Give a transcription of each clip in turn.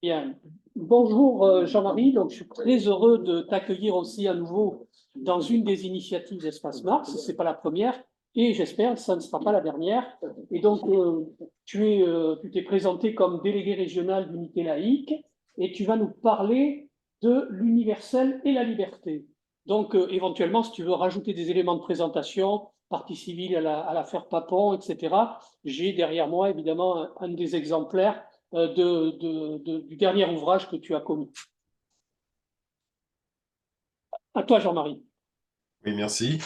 Bien. Bonjour Jean-Marie, donc je suis très heureux de t'accueillir aussi à nouveau dans une des initiatives d'Espace Mars. Ce n'est pas la première et j'espère que ça ne sera pas la dernière. Et donc tu t'es présenté comme délégué régional d'unité laïque et tu vas nous parler de l'universel et la liberté. Donc éventuellement, si tu veux rajouter des éléments de présentation, partie civile à l'affaire Papon, etc., j'ai derrière moi évidemment un des exemplaires du dernier ouvrage que tu as commis. À toi, Jean-Marie. Oui, merci.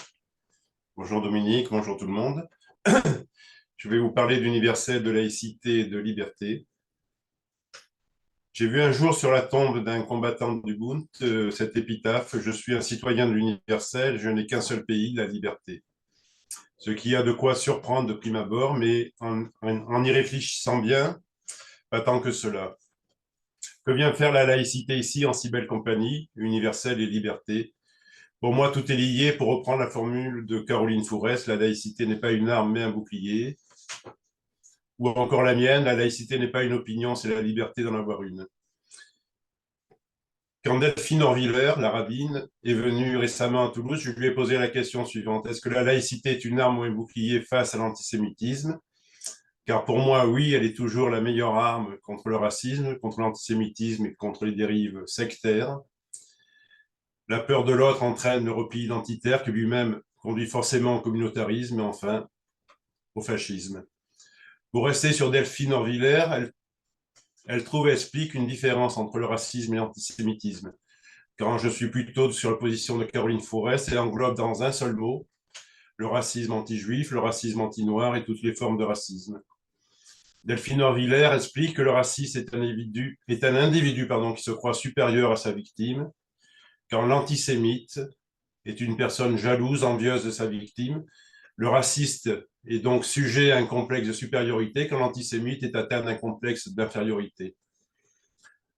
Bonjour Dominique, bonjour tout le monde. Je vais vous parler d'universel, de laïcité et de liberté. J'ai vu un jour sur la tombe d'un combattant du Bund cette épitaphe: « Je suis un citoyen de l'universel, je n'ai qu'un seul pays, la liberté ». Ce qui a de quoi surprendre de prime abord, mais en y réfléchissant bien, pas tant que cela. Que vient faire la laïcité ici en si belle compagnie, universel et liberté? Pour moi, tout est lié. Pour reprendre la formule de Caroline Fourès, la laïcité n'est pas une arme, mais un bouclier. Ou encore la mienne, la laïcité n'est pas une opinion, c'est la liberté d'en avoir une. Quand Delphine Orviller, la rabbine, est venue récemment à Toulouse, je lui ai posé la question suivante: est-ce que la laïcité est une arme ou un bouclier face à l'antisémitisme? Car pour moi, oui, elle est toujours la meilleure arme contre le racisme, contre l'antisémitisme et contre les dérives sectaires. La peur de l'autre entraîne le repli identitaire qui lui-même conduit forcément au communautarisme et enfin au fascisme. Pour rester sur Delphine Orviller, elle trouve et explique une différence entre le racisme et l'antisémitisme. Quand je suis plutôt sur la position de Caroline Fourès, elle englobe dans un seul mot le racisme anti-juif, le racisme anti-noir et toutes les formes de racisme. Delphine Orviller explique que le raciste est un individu qui se croit supérieur à sa victime, quand l'antisémite est une personne jalouse, envieuse de sa victime. Le raciste est donc sujet à un complexe de supériorité, quand l'antisémite est atteint d'un complexe d'infériorité.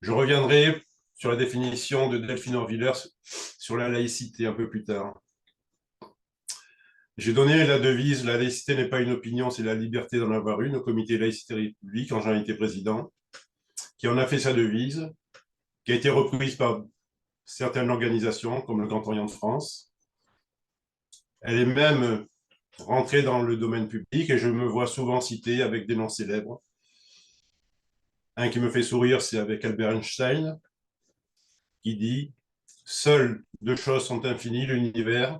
Je reviendrai sur la définition de Delphine Orviller sur la laïcité un peu plus tard. J'ai donné la devise « La laïcité n'est pas une opinion, c'est la liberté d'en avoir une » au comité Laïcité République quand j'en étais président, qui en a fait sa devise, qui a été reprise par certaines organisations comme le Grand Orient de France. Elle est même rentrée dans le domaine public et je me vois souvent citer avec des noms célèbres. Un qui me fait sourire, c'est avec Albert Einstein, qui dit « Seules deux choses sont infinies, l'univers »,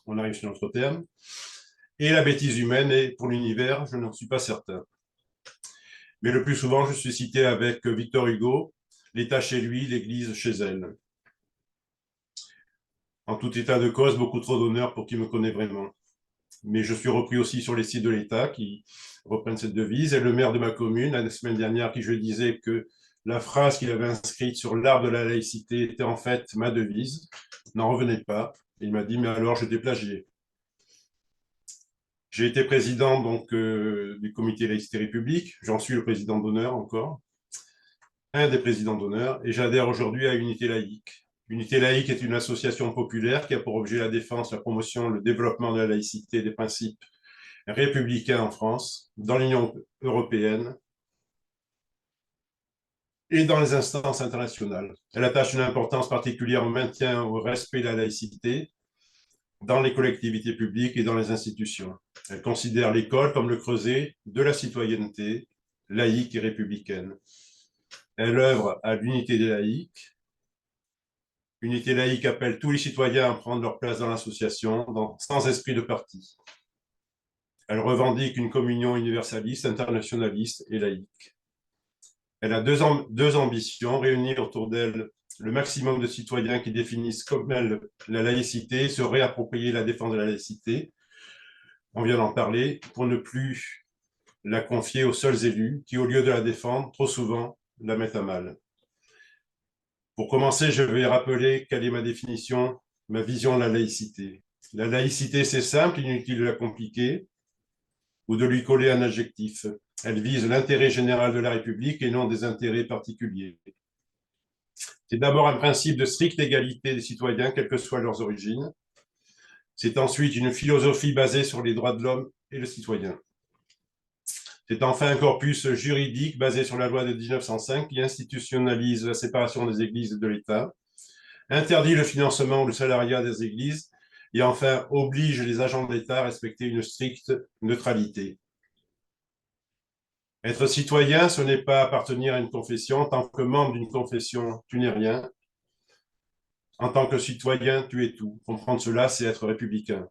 on arrive sur notre terme, et la bêtise humaine, et pour l'univers, je n'en suis pas certain. Mais le plus souvent, je suis cité avec Victor Hugo, « L'État chez lui, l'Église chez elle ». En tout état de cause, beaucoup trop d'honneur pour qui me connaît vraiment. Mais je suis repris aussi sur les sites de l'État qui reprennent cette devise. Et le maire de ma commune, la semaine dernière, qui je disais que la phrase qu'il avait inscrite sur l'arbre de la laïcité était en fait ma devise, n'en revenait pas. Il m'a dit « mais alors je t'ai plagié ». J'ai été président donc, du comité Laïcité République, j'en suis le président d'honneur encore, un des présidents d'honneur, et j'adhère aujourd'hui à Unité Laïque. Unité Laïque est une association populaire qui a pour objet la défense, la promotion, le développement de la laïcité et des principes républicains en France, dans l'Union européenne et dans les instances internationales. Elle attache une importance particulière au maintien, au respect de la laïcité dans les collectivités publiques et dans les institutions. Elle considère l'école comme le creuset de la citoyenneté laïque et républicaine. Elle œuvre à l'unité des laïcs. Unité laïque appelle tous les citoyens à prendre leur place dans l'association, sans esprit de parti. Elle revendique une communion universaliste, internationaliste et laïque. Elle a deux ambitions: réunir autour d'elle le maximum de citoyens qui définissent comme elle la laïcité, se réapproprier la défense de la laïcité, on vient d'en parler, pour ne plus la confier aux seuls élus qui, au lieu de la défendre, trop souvent la mettent à mal. Pour commencer, je vais rappeler quelle est ma définition, ma vision de la laïcité. La laïcité, c'est simple, inutile de la compliquer ou de lui coller un adjectif. Elle vise l'intérêt général de la République et non des intérêts particuliers. C'est d'abord un principe de stricte égalité des citoyens, quelles que soient leurs origines. C'est ensuite une philosophie basée sur les droits de l'homme et le citoyen. C'est enfin un corpus juridique basé sur la loi de 1905 qui institutionnalise la séparation des églises et de l'État, interdit le financement ou le salariat des églises et enfin oblige les agents de l'État à respecter une stricte neutralité. Être citoyen, ce n'est pas appartenir à une confession. En tant que membre d'une confession, tu n'es rien. En tant que citoyen, tu es tout. Comprendre cela, c'est être républicain.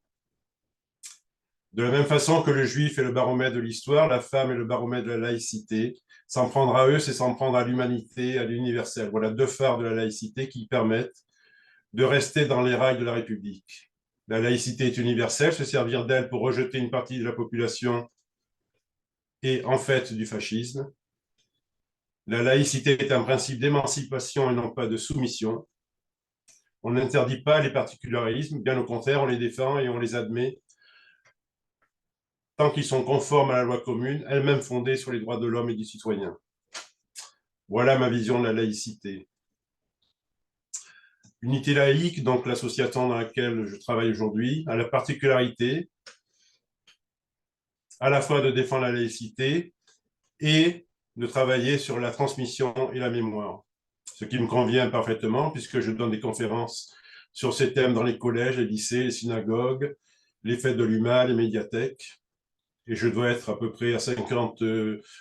De la même façon que le juif est le baromètre de l'histoire, la femme est le baromètre de la laïcité. S'en prendre à eux, c'est s'en prendre à l'humanité, à l'universel. Voilà deux phares de la laïcité qui permettent de rester dans les rails de la République. La laïcité est universelle, se servir d'elle pour rejeter une partie de la population est en fait du fascisme. La laïcité est un principe d'émancipation et non pas de soumission. On n'interdit pas les particularismes, bien au contraire, on les défend et on les admet tant qu'ils sont conformes à la loi commune, elle-même fondée sur les droits de l'homme et du citoyen. Voilà ma vision de la laïcité. Unité laïque, donc l'association dans laquelle je travaille aujourd'hui, a la particularité à la fois de défendre la laïcité et de travailler sur la transmission et la mémoire. Ce qui me convient parfaitement puisque je donne des conférences sur ces thèmes dans les collèges, les lycées, les synagogues, les fêtes de l'UMA, les médiathèques. Et je dois être à peu près à 50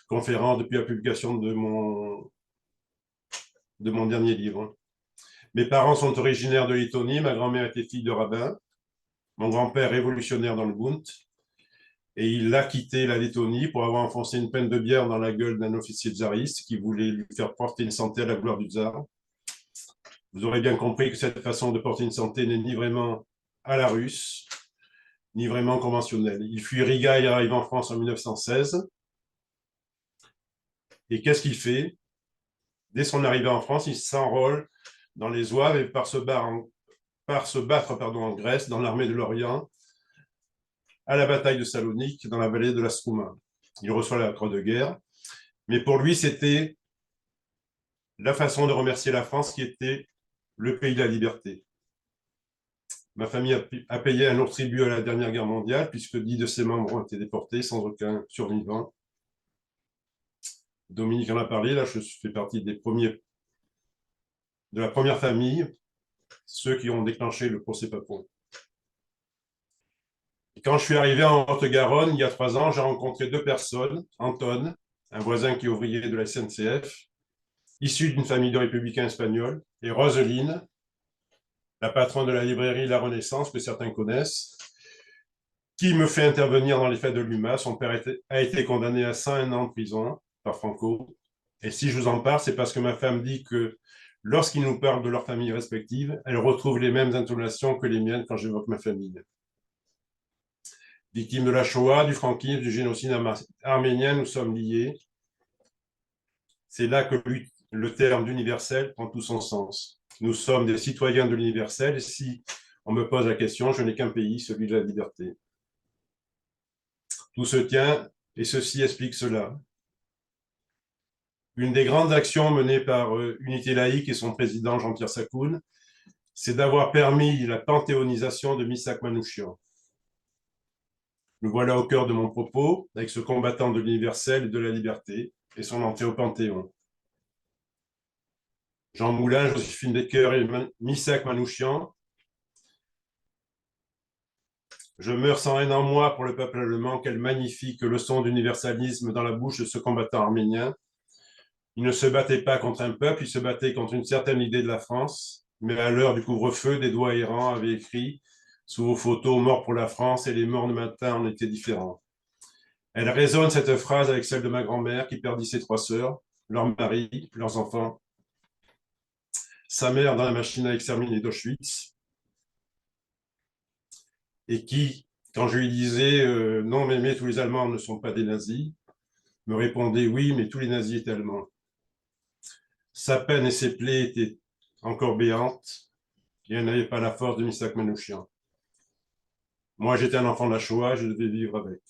conférences depuis la publication de mon dernier livre. Mes parents sont originaires de Lettonie, ma grand-mère était fille de rabbin, mon grand-père révolutionnaire dans le Bund, et il a quitté la Lettonie pour avoir enfoncé une pinte de bière dans la gueule d'un officier tsariste qui voulait lui faire porter une santé à la gloire du tsar. Vous aurez bien compris que cette façon de porter une santé n'est ni vraiment à la russe, ni vraiment conventionnelle. Il fuit Riga et arrive en France en 1916. Et qu'est-ce qu'il fait? Dès son arrivée en France, il s'enrôle dans les Zouaves et part se battre en Grèce, dans l'armée de l'Orient, à la bataille de Salonique, dans la vallée de la Strouma. Il reçoit la croix de guerre. Mais pour lui, c'était la façon de remercier la France qui était le pays de la liberté. Ma famille a payé un lourd tribut à la dernière guerre mondiale, puisque 10 de ses membres ont été déportés sans aucun survivant. Dominique en a parlé, là je fais partie de la première famille, ceux qui ont déclenché le procès Papon. Et quand je suis arrivé en Haute-Garonne, il y a 3 ans, j'ai rencontré 2 personnes, Anton, un voisin qui est ouvrier de la SNCF, issu d'une famille de républicains espagnols, et Roseline, la patronne de la librairie La Renaissance, que certains connaissent, qui me fait intervenir dans les faits de l'UMA. Son père a été condamné à 101 ans de prison par Franco. Et si je vous en parle, c'est parce que ma femme dit que lorsqu'ils nous parlent de leurs familles respectives, elle retrouve les mêmes intonations que les miennes quand j'évoque ma famille. Victime de la Shoah, du franquisme, du génocide arménien, nous sommes liés. C'est là que le terme d'universel prend tout son sens. Nous sommes des citoyens de l'universel. Et si on me pose la question, je n'ai qu'un pays, celui de la liberté. Tout se tient et ceci explique cela. Une des grandes actions menées par Unité laïque et son président Jean-Pierre Sakoun, c'est d'avoir permis la panthéonisation de Missak Manouchian. Le voilà au cœur de mon propos, avec ce combattant de l'universel et de la liberté, et son entrée au Panthéon. Jean Moulin, Joséphine Baker et Missak Manouchian. Je meurs sans haine en moi pour le peuple allemand. Quelle magnifique leçon d'universalisme dans la bouche de ce combattant arménien. Il ne se battait pas contre un peuple, il se battait contre une certaine idée de la France. Mais à l'heure du couvre-feu, des doigts errants avaient écrit sous vos photos « Mort pour la France » et les morts de matin en étaient différents. Elle résonne cette phrase avec celle de ma grand-mère qui perdit ses 3 sœurs, leur mari, leurs enfants, sa mère dans la machine à exterminer d'Auschwitz, et qui, quand je lui disais non, mais tous les Allemands ne sont pas des nazis, me répondait oui, mais tous les nazis étaient allemands. Sa peine et ses plaies étaient encore béantes, et elle n'avait pas la force de Missak Manouchian. Moi, j'étais un enfant de la Shoah, je devais vivre avec.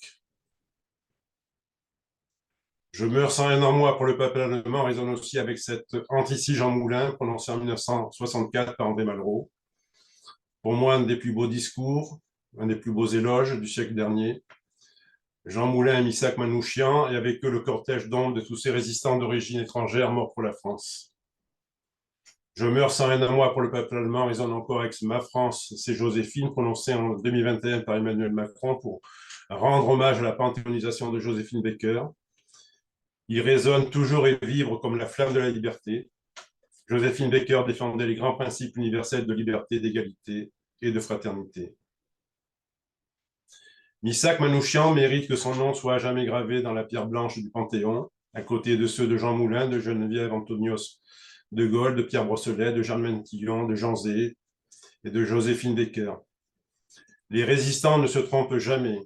Je meurs sans haine en moi pour le peuple allemand résonne aussi avec cette anticie Jean Moulin prononcée en 1964 par André Malraux. Pour moi, un des plus beaux discours, un des plus beaux éloges du siècle dernier. Jean Moulin et Missak Manouchian, et avec eux le cortège d'ombre de tous ces résistants d'origine étrangère morts pour la France. Je meurs sans haine à moi pour le peuple allemand résonne encore avec ma France, c'est Joséphine, prononcée en 2021 par Emmanuel Macron pour rendre hommage à la panthéonisation de Joséphine Baker. Il résonne toujours et vivre comme la flamme de la liberté. Joséphine Baker défendait les grands principes universels de liberté, d'égalité et de fraternité. Missak Manouchian mérite que son nom soit à jamais gravé dans la pierre blanche du Panthéon, à côté de ceux de Jean Moulin, de Geneviève Antonios de Gaulle, de Pierre Brosselet, de Germaine Tillon, de Jean Zé et de Joséphine Baker. Les résistants ne se trompent jamais.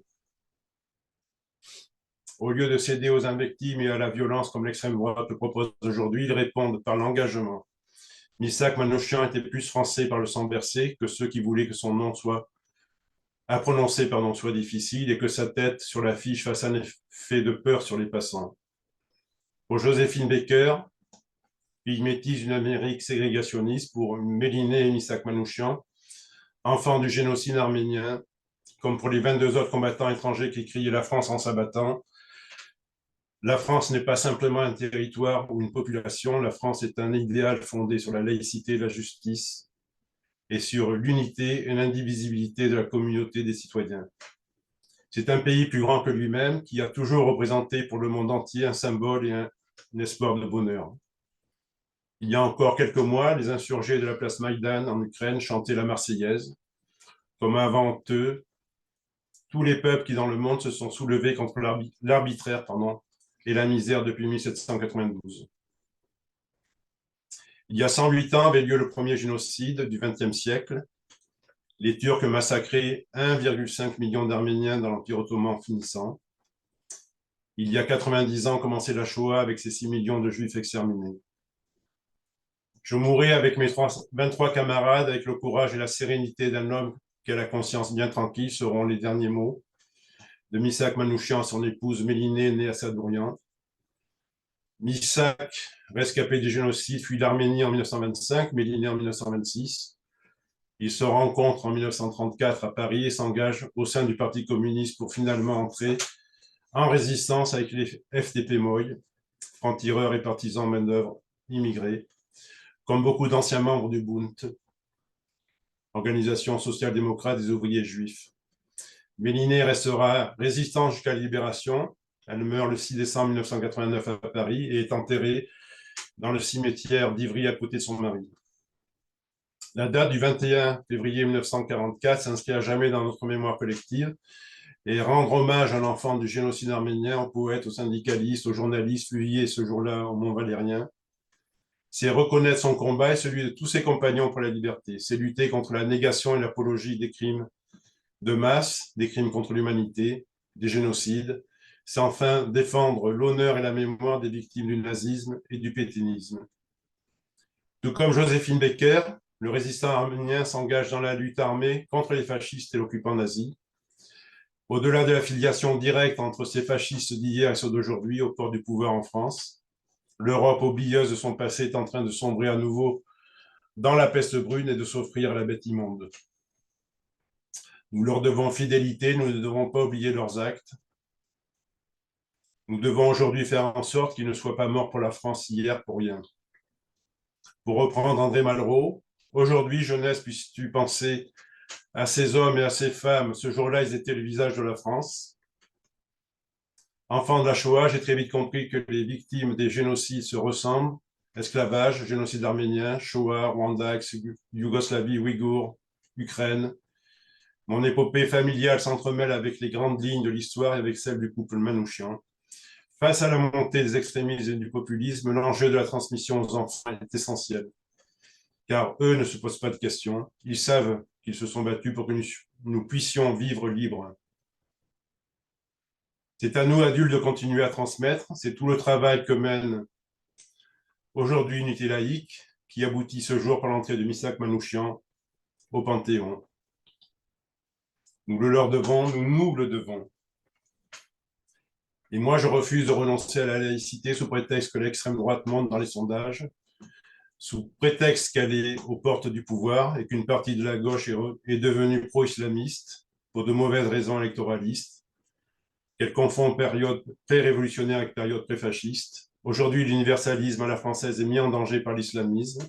Au lieu de céder aux invectives et à la violence comme l'extrême droite le propose aujourd'hui, ils répondent par l'engagement. Missak Manouchian était plus français par le sang versé que ceux qui voulaient que son nom soit à prononcer soit difficile et que sa tête sur l'affiche fasse un effet de peur sur les passants. Pour Joséphine Baker, fille métisse d'une Amérique ségrégationniste, pour Méliné et Missak Manouchian, enfants du génocide arménien, comme pour les 22 autres combattants étrangers qui criaient la France en s'abattant, la France n'est pas simplement un territoire ou une population, la France est un idéal fondé sur la laïcité et la justice et sur l'unité et l'indivisibilité de la communauté des citoyens. C'est un pays plus grand que lui-même qui a toujours représenté pour le monde entier un symbole et un espoir de bonheur. Il y a encore quelques mois, les insurgés de la place Maïdan en Ukraine chantaient la Marseillaise. Comme avant eux, tous les peuples qui dans le monde se sont soulevés contre l'arbitraire et la misère depuis 1792. Il y a 108 ans avait lieu le premier génocide du XXe siècle. Les Turcs massacraient 1,5 million d'Arméniens dans l'Empire ottoman finissant. Il y a 90 ans commençait la Shoah avec ses 6 millions de Juifs exterminés. Je mourrai avec mes 23 camarades, avec le courage et la sérénité d'un homme qui a la conscience bien tranquille, seront les derniers mots de Missak Manouchian, son épouse Méliné, née à Sadourian. Missak, rescapé du génocide, fuit l'Arménie en 1925, Méliné en 1926. Ils se rencontrent en 1934 à Paris et s'engagent au sein du Parti communiste pour finalement entrer en résistance avec les FDP-Moy, francs-tireurs et partisans main-d'œuvre immigrés, comme beaucoup d'anciens membres du Bund, organisation social-démocrate des ouvriers juifs. Méliné restera résistante jusqu'à la libération. Elle meurt le 6 décembre 1989 à Paris et est enterrée dans le cimetière d'Ivry à côté de son mari. La date du 21 février 1944 s'inscrit à jamais dans notre mémoire collective et rendre hommage à l'enfant du génocide arménien, aux poètes, aux syndicalistes, aux journalistes fusillés ce jour-là au Mont-Valérien. C'est reconnaître son combat et celui de tous ses compagnons pour la liberté. C'est lutter contre la négation et l'apologie des crimes de masse, des crimes contre l'humanité, des génocides. C'est enfin défendre l'honneur et la mémoire des victimes du nazisme et du pétainisme. Tout comme Joséphine Baker, le résistant arménien s'engage dans la lutte armée contre les fascistes et l'occupant nazi. Au-delà de la filiation directe entre ces fascistes d'hier et ceux d'aujourd'hui au port du pouvoir en France, l'Europe oublieuse de son passé est en train de sombrer à nouveau dans la peste brune et de s'offrir à la bête immonde. Nous leur devons fidélité, nous ne devons pas oublier leurs actes. Nous devons aujourd'hui faire en sorte qu'ils ne soient pas morts pour la France hier pour rien. Pour reprendre André Malraux, aujourd'hui, jeunesse, puisses-tu penser à ces hommes et à ces femmes, ce jour-là, ils étaient le visage de la France. Enfant de la Shoah, j'ai très vite compris que les victimes des génocides se ressemblent. Esclavage, génocide arménien, Shoah, Rwanda, Yougoslavie, Ouïghour, Ukraine. Mon épopée familiale s'entremêle avec les grandes lignes de l'histoire et avec celle du couple Manouchian. Face à la montée des extrémismes et du populisme, l'enjeu de la transmission aux enfants est essentiel. Car eux ne se posent pas de questions. Ils savent qu'ils se sont battus pour que nous puissions vivre libres. C'est à nous, adultes, de continuer à transmettre. C'est tout le travail que mène aujourd'hui Unité laïque, qui aboutit ce jour par l'entrée de Missak Manouchian au Panthéon. Nous le leur devons, nous le devons. Et moi, je refuse de renoncer à la laïcité sous prétexte que l'extrême droite monte dans les sondages, sous prétexte qu'elle est aux portes du pouvoir et qu'une partie de la gauche est devenue pro-islamiste pour de mauvaises raisons électoralistes. qu'elle confond période pré-révolutionnaire avec période pré-fasciste. Aujourd'hui, l'universalisme à la française est mis en danger par l'islamisme.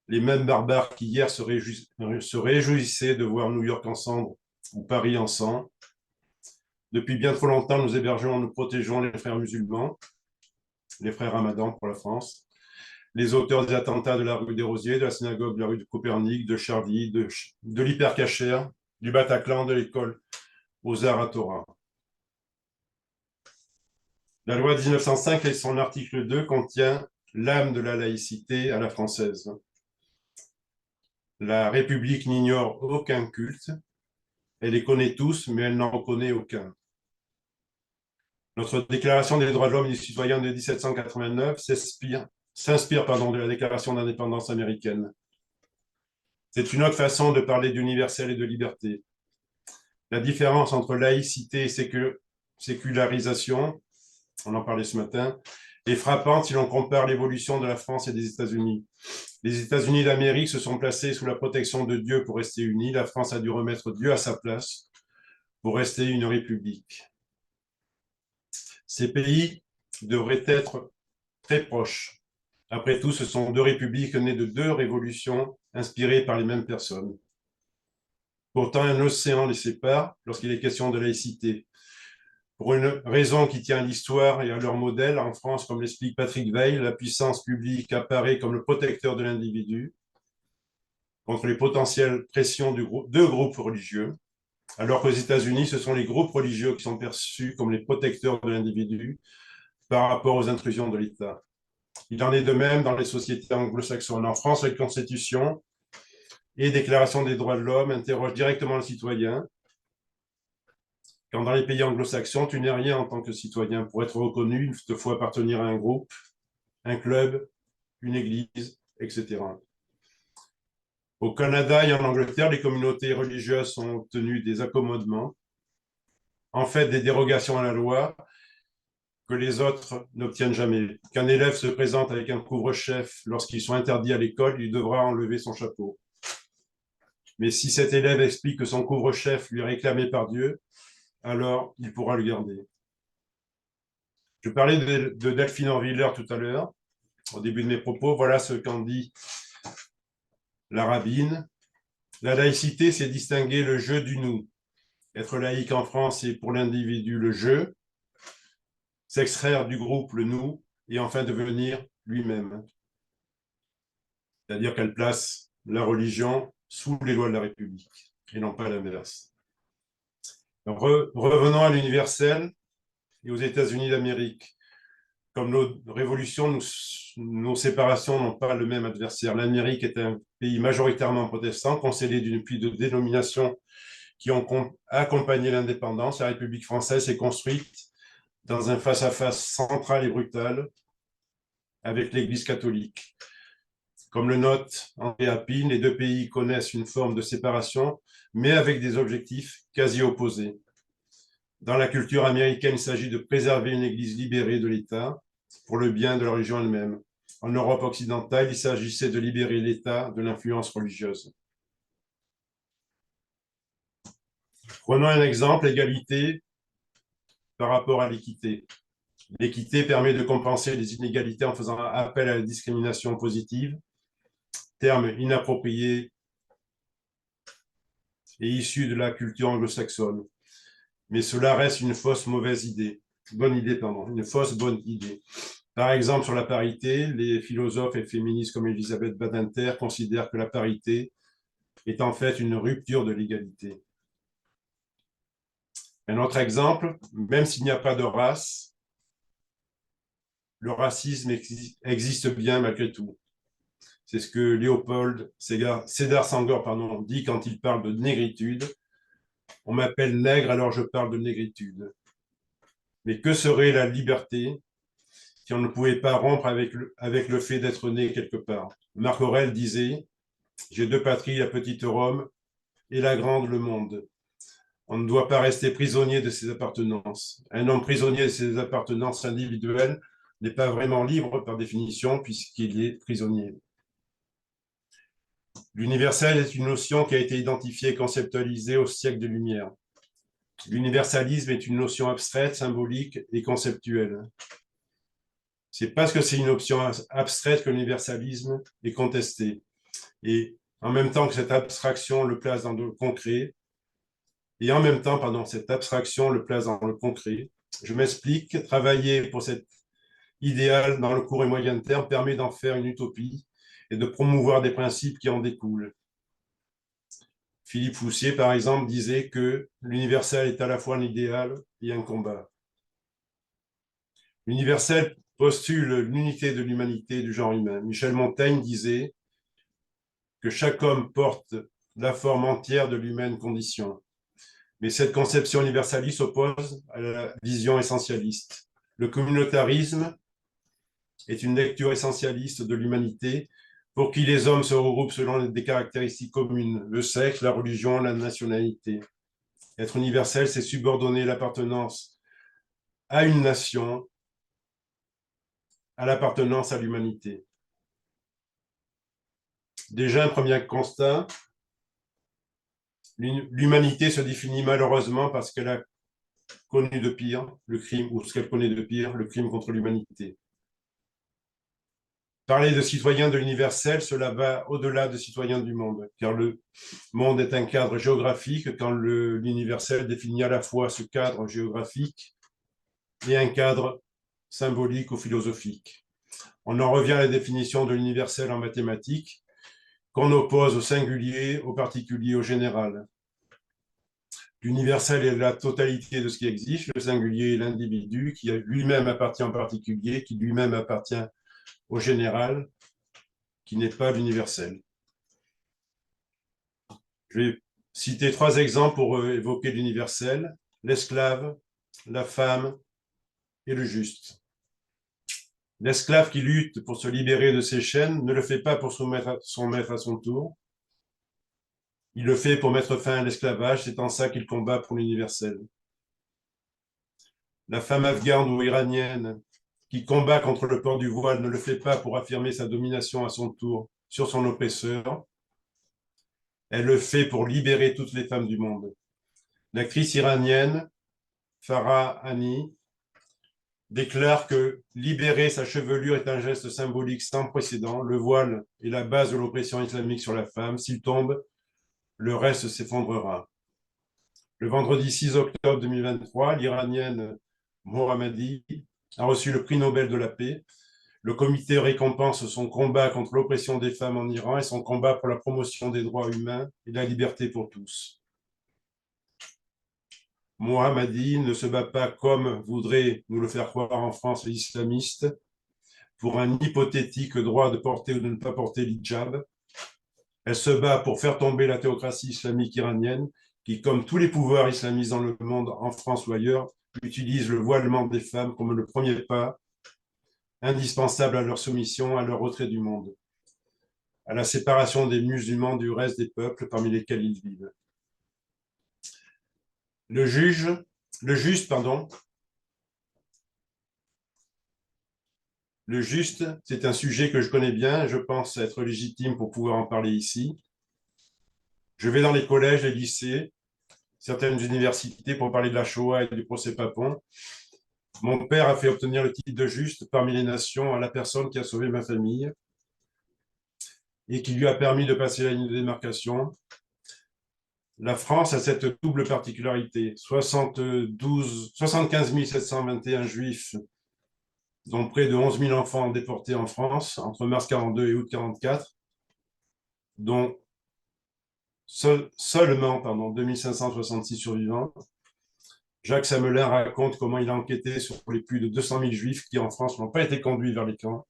Les mêmes barbares qui hier se réjouissaient de voir New York en cendres ou Paris en sang. Depuis bien trop longtemps, nous hébergeons, nous protégeons les frères musulmans, les frères Ramadan pour la France, les auteurs des attentats de la rue des Rosiers, de la synagogue de la rue de Copernic, de Charlie, de l'Hypercacher, du Bataclan, de l'école aux Arts à Torah. La loi de 1905 et son article 2 contient l'âme de la laïcité à la française. La République n'ignore aucun culte, elle les connaît tous, mais elle n'en reconnaît aucun. Notre Déclaration des droits de l'homme et du citoyen de 1789 s'inspire de la Déclaration d'indépendance américaine. C'est une autre façon de parler d'universel et de liberté. La différence entre laïcité et sécularisation, on en parlait ce matin, est frappante si l'on compare l'évolution de la France et des États-Unis. Les États-Unis d'Amérique se sont placés sous la protection de Dieu pour rester unis. La France a dû remettre Dieu à sa place pour rester une république. Ces pays devraient être très proches. Après tout, ce sont deux républiques nées de deux révolutions inspirées par les mêmes personnes. Pourtant, un océan les sépare lorsqu'il est question de laïcité. Pour une raison qui tient à l'histoire et à leur modèle, en France, comme l'explique Patrick Weil, la puissance publique apparaît comme le protecteur de l'individu contre les potentielles pressions de groupes religieux, alors qu'aux États-Unis, ce sont les groupes religieux qui sont perçus comme les protecteurs de l'individu par rapport aux intrusions de l'État. Il en est de même dans les sociétés anglo-saxonnes. En France, la Constitution et Déclaration des droits de l'homme interrogent directement le citoyen, quand dans les pays anglo-saxons, tu n'es rien en tant que citoyen. Pour être reconnu, il te faut appartenir à un groupe, un club, une église, etc. Au Canada et en Angleterre, les communautés religieuses ont obtenu des accommodements, en fait des dérogations à la loi, que les autres n'obtiennent jamais. Qu'un élève se présente avec un couvre-chef lorsqu'ils sont interdits à l'école, il devra enlever son chapeau. Mais si cet élève explique que son couvre-chef lui est réclamé par Dieu, alors il pourra le garder. Je parlais de Delphine Orwiller tout à l'heure, au début de mes propos. Voilà ce qu'en dit la rabbine. La laïcité, c'est distinguer le je du nous. Être laïque en France, c'est pour l'individu le je, s'extraire du groupe le nous, et enfin devenir lui-même. C'est-à-dire qu'elle place la religion sous les lois de la République, et non pas l'inverse. Revenons à l'universel et aux États-Unis d'Amérique. Comme nos révolutions, nos séparations n'ont pas le même adversaire. L'Amérique est un pays majoritairement protestant, concédé d'une pluie de dénominations qui ont accompagné l'indépendance. La République française s'est construite dans un face-à-face central et brutal avec l'Église catholique. Comme le note André Appine, les deux pays connaissent une forme de séparation, mais avec des objectifs quasi opposés. Dans la culture américaine, il s'agit de préserver une Église libérée de l'État pour le bien de la religion elle-même. En Europe occidentale, il s'agissait de libérer l'État de l'influence religieuse. Prenons un exemple, l'égalité par rapport à l'équité. L'équité permet de compenser les inégalités en faisant appel à la discrimination positive, terme inapproprié et issu de la culture anglo-saxonne. Mais cela reste une fausse bonne idée. Par exemple, sur la parité, les philosophes et féministes comme Elisabeth Badinter considèrent que la parité est en fait une rupture de l'égalité. Un autre exemple, même s'il n'y a pas de race, le racisme existe bien malgré tout. C'est ce que Léopold Sédar Senghor dit quand il parle de négritude. On m'appelle nègre, alors je parle de négritude. Mais que serait la liberté si on ne pouvait pas rompre avec le fait d'être né quelque part? Marc Aurèle disait « J'ai deux patries, la petite Rome et la grande, le monde ». On ne doit pas rester prisonnier de ses appartenances. Un homme prisonnier de ses appartenances individuelles n'est pas vraiment libre par définition puisqu'il est prisonnier. L'universel est une notion qui a été identifiée et conceptualisée au siècle des Lumières. L'universalisme est une notion abstraite, symbolique et conceptuelle. C'est parce que c'est une option abstraite que l'universalisme est contesté. Et en même temps que cette abstraction le place dans le concret, cette abstraction le place dans le concret, je m'explique, travailler pour cet idéal dans le court et moyen terme permet d'en faire une utopie et de promouvoir des principes qui en découlent. Philippe Foussier, par exemple, disait que l'universel est à la fois un idéal et un combat. L'universel postule l'unité de l'humanité du genre humain. Michel Montaigne disait que chaque homme porte la forme entière de l'humaine condition. Mais cette conception universaliste s'oppose à la vision essentialiste. Le communautarisme est une lecture essentialiste de l'humanité pour qui les hommes se regroupent selon des caractéristiques communes, le sexe, la religion, la nationalité. Être universel, c'est subordonner l'appartenance à une nation à l'appartenance à l'humanité. Déjà, un premier constat, l'humanité se définit malheureusement parce qu'elle a connu de pire, le crime, ou ce qu'elle connaît de pire, le crime contre l'humanité. Parler de citoyens de l'universel, cela va au-delà de citoyens du monde, car le monde est un cadre géographique quand l'universel définit à la fois ce cadre géographique et un cadre symbolique ou philosophique. On en revient à la définition de l'universel en mathématiques, qu'on oppose au singulier, au particulier, au général. L'universel est la totalité de ce qui existe, le singulier est l'individu qui lui-même appartient en particulier, qui lui-même appartient au général, qui n'est pas l'universel. Je vais citer 3 exemples pour évoquer l'universel, l'esclave, la femme et le juste. L'esclave qui lutte pour se libérer de ses chaînes ne le fait pas pour soumettre son maître à son tour. Il le fait pour mettre fin à l'esclavage, c'est en ça qu'il combat pour l'universel. La femme afghane ou iranienne qui combat contre le port du voile ne le fait pas pour affirmer sa domination à son tour sur son oppresseur. Elle le fait pour libérer toutes les femmes du monde. L'actrice iranienne Farah Hani déclare que libérer sa chevelure est un geste symbolique sans précédent. Le voile est la base de l'oppression islamique sur la femme. S'il tombe, le reste s'effondrera. Le vendredi 6 octobre 2023, l'Iranienne Mohammadi a reçu le prix Nobel de la paix. Le comité récompense son combat contre l'oppression des femmes en Iran et son combat pour la promotion des droits humains et la liberté pour tous. Mohammadi ne se bat pas comme voudraient nous le faire croire en France les islamistes pour un hypothétique droit de porter ou de ne pas porter l'hijab. Elle se bat pour faire tomber la théocratie islamique iranienne qui, comme tous les pouvoirs islamistes dans le monde, en France ou ailleurs, utilise le voilement des femmes comme le premier pas indispensable à leur soumission, à leur retrait du monde, à la séparation des musulmans du reste des peuples parmi lesquels ils vivent. Le juste, c'est un sujet que je connais bien, je pense être légitime pour pouvoir en parler ici. Je vais dans les collèges, les lycées, certaines universités pour parler de la Shoah et du procès Papon. Mon père a fait obtenir le titre de juste parmi les nations à la personne qui a sauvé ma famille et qui lui a permis de passer la ligne de démarcation. La France a cette double particularité. 75 721 juifs, dont près de 11 000 enfants déportés en France entre mars 42 et août 44, dont seulement 2566 survivants. Jacques Samelin raconte comment il a enquêté sur les plus de 200 000 juifs qui, en France, n'ont pas été conduits vers les camps.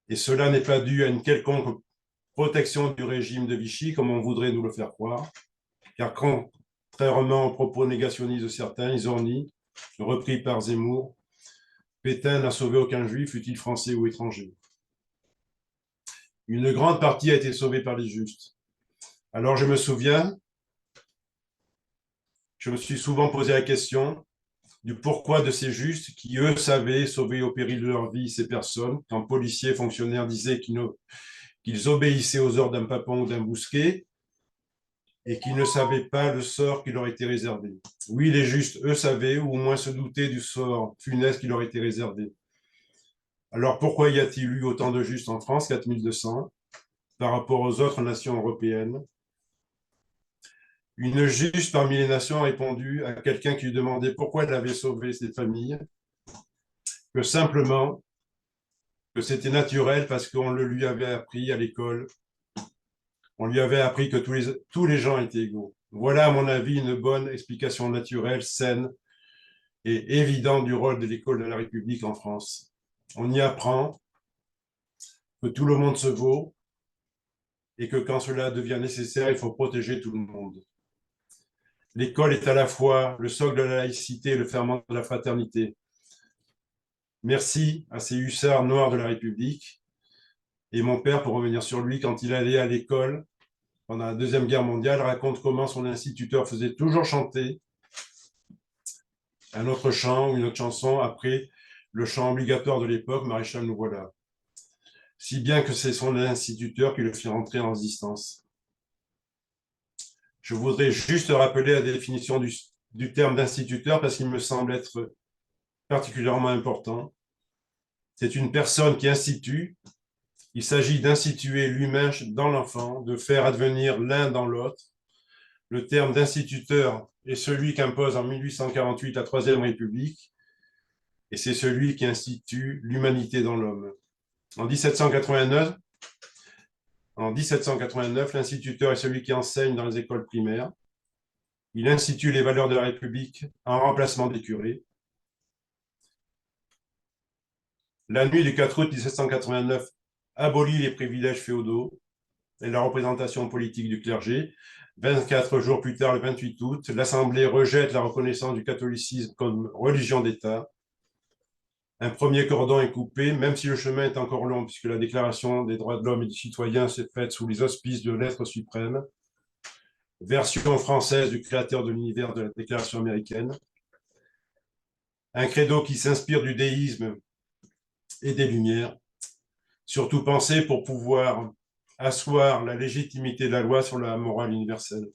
Et cela n'est pas dû à une quelconque protection du régime de Vichy, comme on voudrait nous le faire croire, car contrairement aux propos négationnistes de certains, Izorni, repris par Zemmour, Pétain n'a sauvé aucun juif, fût-il français ou étranger. Une grande partie a été sauvée par les justes. Alors je me souviens, je me suis souvent posé la question du pourquoi de ces justes qui, eux, savaient sauver au péril de leur vie ces personnes, quand policiers et fonctionnaires disaient qu'ils obéissaient aux ordres d'un Papon ou d'un Bousquet, et qui ne savaient pas le sort qui leur était réservé. Oui, les justes, eux, savaient, ou au moins se doutaient du sort funeste qui leur était réservé. Alors pourquoi y a-t-il eu autant de justes en France, 4200, par rapport aux autres nations européennes? Une juste parmi les nations a répondu à quelqu'un qui lui demandait pourquoi elle avait sauvé ses familles, que simplement, que c'était naturel parce qu'on le lui avait appris à l'école. On lui avait appris que tous les gens étaient égaux. Voilà, à mon avis, une bonne explication naturelle, saine et évidente du rôle de l'école de la République en France. On y apprend que tout le monde se vaut et que quand cela devient nécessaire, il faut protéger tout le monde. L'école est à la fois le socle de la laïcité et le ferment de la fraternité. Merci à ces hussards noirs de la République. Et mon père, pour revenir sur lui, quand il allait à l'école pendant la Deuxième Guerre mondiale, raconte comment son instituteur faisait toujours chanter un autre chant ou une autre chanson après le chant obligatoire de l'époque, Maréchal nous voilà. Si bien que c'est son instituteur qui le fit rentrer en résistance. Je voudrais juste rappeler la définition du terme d'instituteur parce qu'il me semble être particulièrement important. C'est une personne qui institue. Il s'agit d'instituer l'humain dans l'enfant, de faire advenir l'un dans l'autre. Le terme d'instituteur est celui qu'impose en 1848 la Troisième République et c'est celui qui institue l'humanité dans l'homme. En 1789, l'instituteur est celui qui enseigne dans les écoles primaires. Il institue les valeurs de la République en remplacement des curés. La nuit du 4 août 1789 abolit les privilèges féodaux et la représentation politique du clergé. 24 jours plus tard, le 28 août, l'Assemblée rejette la reconnaissance du catholicisme comme religion d'État. Un premier cordon est coupé, même si le chemin est encore long, puisque la Déclaration des droits de l'homme et du citoyen s'est faite sous les auspices de l'être suprême, version française du créateur de l'univers de la Déclaration américaine. Un credo qui s'inspire du déisme et des Lumières, surtout pensé pour pouvoir asseoir la légitimité de la loi sur la morale universelle.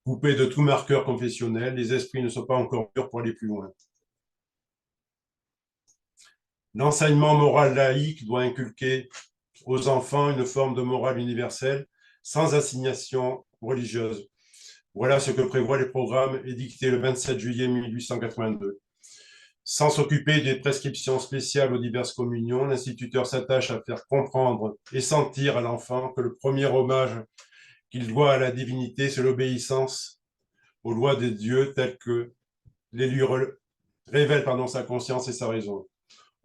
Coupé de tout marqueur confessionnel, les esprits ne sont pas encore mûrs pour aller plus loin. L'enseignement moral laïque doit inculquer aux enfants une forme de morale universelle sans assignation religieuse. Voilà ce que prévoient les programmes édictés le 27 juillet 1882. Sans s'occuper des prescriptions spéciales aux diverses communions, l'instituteur s'attache à faire comprendre et sentir à l'enfant que le premier hommage qu'il doit à la divinité, c'est l'obéissance aux lois de Dieu telles que les lui révèlent sa conscience et sa raison.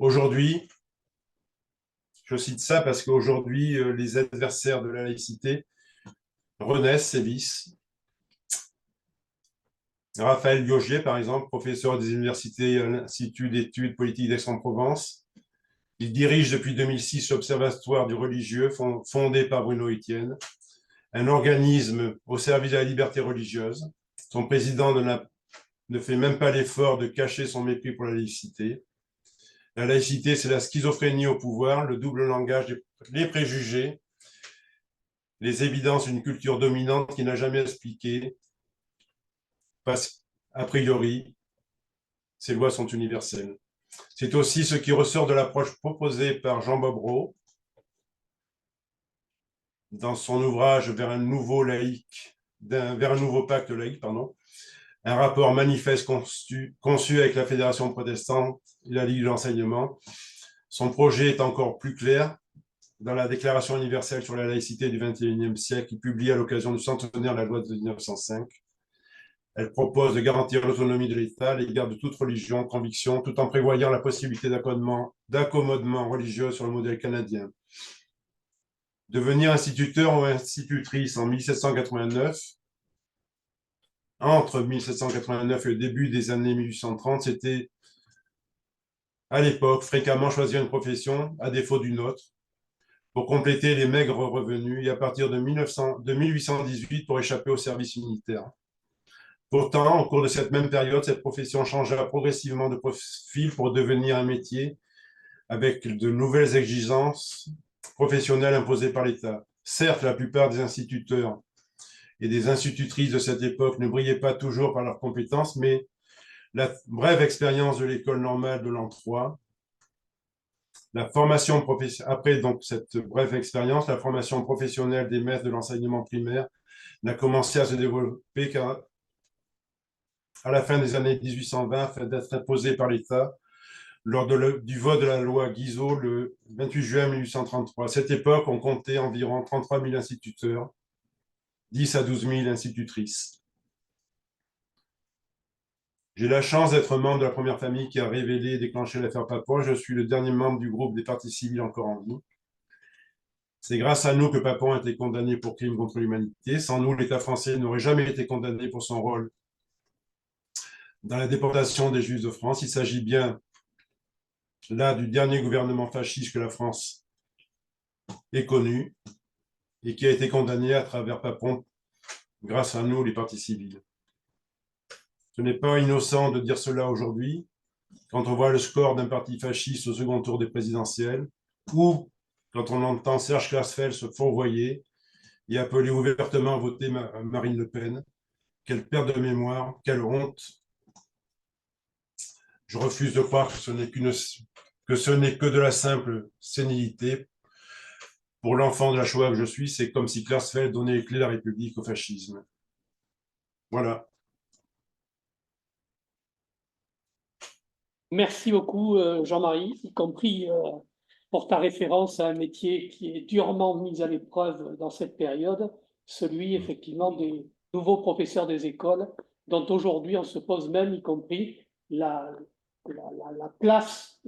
Aujourd'hui, je cite ça parce qu'aujourd'hui, les adversaires de la laïcité renaissent, sévissent. Raphaël Gaugier, par exemple, professeur des universités à l'Institut d'études politiques d'Aix-en-Provence, il dirige depuis 2006 l'Observatoire du religieux fondé par Bruno Etienne, un organisme au service de la liberté religieuse. Son président ne fait même pas l'effort de cacher son mépris pour la laïcité. La laïcité, c'est la schizophrénie au pouvoir, le double langage, les préjugés, les évidences d'une culture dominante qui n'a jamais expliqué, parce qu'a priori, ces lois sont universelles. C'est aussi ce qui ressort de l'approche proposée par Jean Bobreau dans son ouvrage Vers un nouveau pacte laïque, un rapport manifeste conçu avec la Fédération protestante et la Ligue de l'enseignement. Son projet est encore plus clair dans la Déclaration universelle sur la laïcité du XXIe siècle, publiée à l'occasion du centenaire de la loi de 1905. Elle propose de garantir l'autonomie de l'État à l'égard de toute religion, conviction, tout en prévoyant la possibilité d'accommodement religieux sur le modèle canadien. Devenir instituteur ou institutrice en 1789, entre 1789 et le début des années 1830, c'était à l'époque fréquemment choisir une profession à défaut d'une autre pour compléter les maigres revenus et à partir de 1818 pour échapper au service militaire. Pourtant, au cours de cette même période, cette profession changea progressivement de profil pour devenir un métier avec de nouvelles exigences professionnelles imposées par l'État. Certes, la plupart des instituteurs et des institutrices de cette époque ne brillaient pas toujours par leurs compétences, mais la brève expérience de l'école normale de l'an 3, la formation après donc cette brève expérience, la formation professionnelle des maîtres de l'enseignement primaire n'a commencé à se développer qu'à la fin des années 1820, afin d'être imposée par l'État lors du vote de la loi Guizot le 28 juin 1833. À cette époque, on comptait environ 33 000 instituteurs, 10 à 12 000 institutrices. J'ai la chance d'être membre de la première famille qui a révélé et déclenché l'affaire Papon. Je suis le dernier membre du groupe des parties civiles encore en vie. C'est grâce à nous que Papon a été condamné pour crime contre l'humanité. Sans nous, l'État français n'aurait jamais été condamné pour son rôle dans la déportation des Juifs de France. Il s'agit bien là du dernier gouvernement fasciste que la France ait connu et qui a été condamné à travers Papon grâce à nous, les parties civiles. Ce n'est pas innocent de dire cela aujourd'hui, quand on voit le score d'un parti fasciste au second tour des présidentielles, ou quand on entend Serge Klarsfeld se fourvoyer et appeler ouvertement à voter Marine Le Pen. Quelle perte de mémoire, quelle honte. Je refuse de croire que ce n'est que de la simple sénilité. Pour l'enfant de la Shoah que je suis, c'est comme si Klarsfeld donnait les clés de la République au fascisme. Voilà. Merci beaucoup, Jean-Marie, y compris pour ta référence à un métier qui est durement mis à l'épreuve dans cette période, celui effectivement des nouveaux professeurs des écoles, dont aujourd'hui on se pose même, y compris la place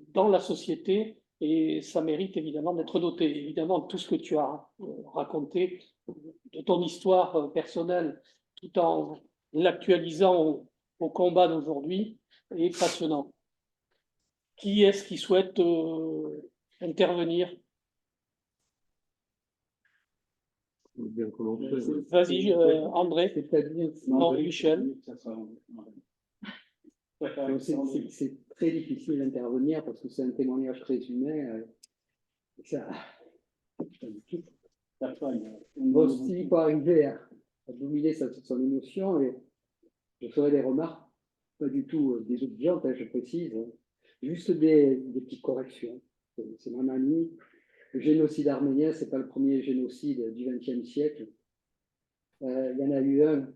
dans la société, et ça mérite évidemment d'être noté. Évidemment, tout ce que tu as raconté de ton histoire personnelle, tout en l'actualisant au combat d'aujourd'hui, est passionnant. Qui est-ce qui souhaite intervenir? Vas-y, André. Non, Michel. C'est très difficile d'intervenir parce que c'est un témoignage très humain. Bon, s'il faut arriver à dominer son émotion, et je ferai des remarques, pas du tout des obligeantes, je précise, juste des petites corrections. C'est mon ami. Le génocide arménien, ce n'est pas le premier génocide du XXe siècle. Il y en a eu un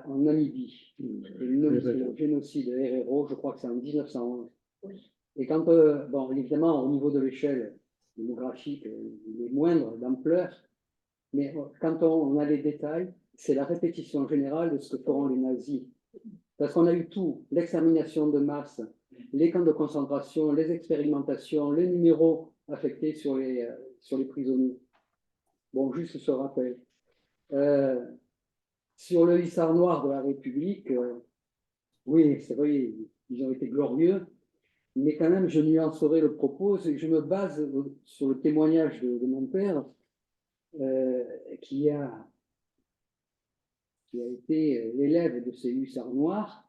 en Namibie, le génocide Herero, je crois que c'est en 1911. Et quand, bon, évidemment, au niveau de l'échelle démographique, il est moindre d'ampleur, mais quand on a les détails, c'est la répétition générale de ce que feront les nazis. Parce qu'on a eu tout, l'extermination de masse, les camps de concentration, les expérimentations, les numéros affectés sur les prisonniers. Bon, juste ce rappel. Sur le hussard noir de la République, oui, c'est vrai, ils ont été glorieux, mais quand même, je nuancerai le propos, c'est que je me base sur le témoignage de mon père, qui a été l'élève de ces hussards noirs,